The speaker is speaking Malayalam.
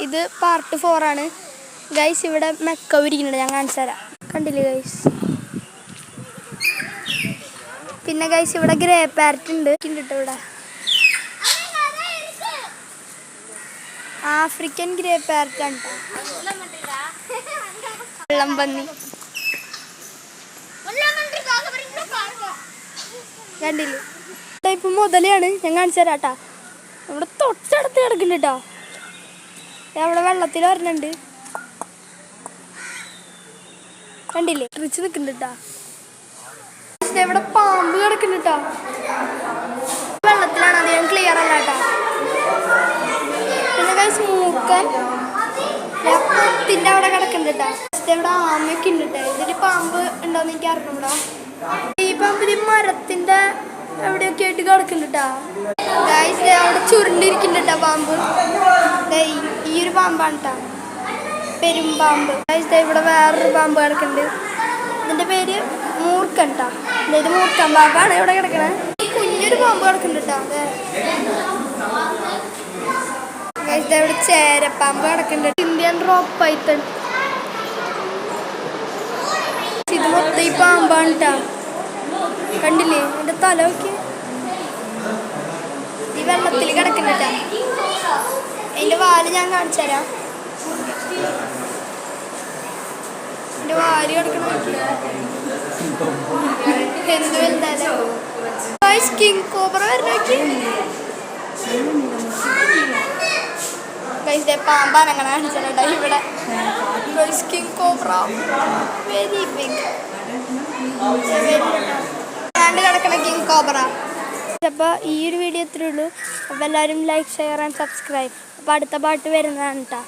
ഇത് പാർട്ട് 4 ആണ് ഗൈസ്. ഇവിടെ മെക്ക ഇരിക്കുന്നുണ്ട്, ഞാൻ കാണിച്ചു തരാം. കണ്ടില്ലേ ഗൈസ്? പിന്നെ ഗൈസ് ഇവിടെ ഗ്രേ പാരറ്റ് ഉണ്ട് കേട്ടോ. ഇവിടെ ആഫ്രിക്കൻ ഗ്രേ പാരറ്റ് ആണ്. വെള്ളം പന്നി കണ്ടില്ലേ? ടൈപ്പ് മുതലാണ്, ഞാൻ കാണിച്ചു തരാട്ടാ. ഇവിടെ തൊട്ടടുത്ത് കിടക്കുന്നുണ്ട് കേട്ടോ. അവിടെ വെള്ളത്തിൽ വരണുണ്ട്, കണ്ടില്ലേ? റിച്ച് നിൽക്കുന്നുണ്ട് കേട്ടോ. ഇവിടെ പാമ്പ് കിടക്കുന്നുണ്ട് കേട്ടോ. വെള്ളത്തിലാണ്, അധികം ക്ലിയർ അല്ല കേട്ടോ. പിന്നെ ഗൈസ് മൂക്കൻ പൊത്തിന്റെ അവിടെ കിടക്കുന്നുണ്ട് കേട്ടോ. ഇവിടെ ആമയൊക്കെ ഉണ്ട് കേട്ടോ. ഇതിൽ പാമ്പ് ഉണ്ടോന്ന് എനിക്ക് അറിഞ്ഞൂടാ. ഈ പാമ്പിൽ മരത്തിന്റെ എവിടെയൊക്കെ ആയിട്ട് കിടക്കുന്നുണ്ട് കേട്ടോ. ഗൈസ് അവിടെ ചുരുണ്ടിരിക്കുന്നുണ്ട് കേട്ടോ പാമ്പ്. ഈ ഒരു പാമ്പാണ് കേട്ടോ, പെരുമ്പാമ്പ്. ഗൈസ് ഇവിടെ വേറൊരു പാമ്പ് കിടക്കുന്നുണ്ട്. ഇതിന്റെ പേര് മൂർക്കൻ കേട്ടോ. ഇത് മൂർക്കൻ പാമ്പാണ് ഇവിടെ കിടക്കണേ. ഈ കുഞ്ഞൊരു പാമ്പ് കിടക്കുന്നുണ്ട് കേട്ടോ. ഗൈസ് ഇവിടെ ചേരപ്പാമ്പ് കിടക്കുന്നുണ്ട്. Indian rock Python. ഇത് മൊത്തം ഈ പാമ്പാണ് കേട്ടോ. കണ്ടില്ലേ എന്റെ തല നോക്കി? ഈ വെള്ളത്തിൽ കിടക്കുന്നുണ്ട്. അതിന്റെ വാല് ഞാൻ കാണിച്ചു തരാം. എന്റെ വാല് കിടക്കണ എന്ത് വലുതല്ലോ. King cobra വരണോക്കി. പാമ്പാണ് അങ്ങനെ കാണിച്ചിട്ടുണ്ടോ ഇവിടെ. കിങ് കോബ്ര വെരി ബിഗ്, കിടക്കണ കിങ് കോബ്ര. അപ്പോൾ ഈ ഒരു വീഡിയോ ഇത്രയേ ഉള്ളൂ. അപ്പോൾ എല്ലാവരും ലൈക്ക്, ഷെയർ ആൻഡ് സബ്സ്ക്രൈബ്. അപ്പോൾ അടുത്ത പാട്ട് വരുന്നതാണ് കേട്ടോ.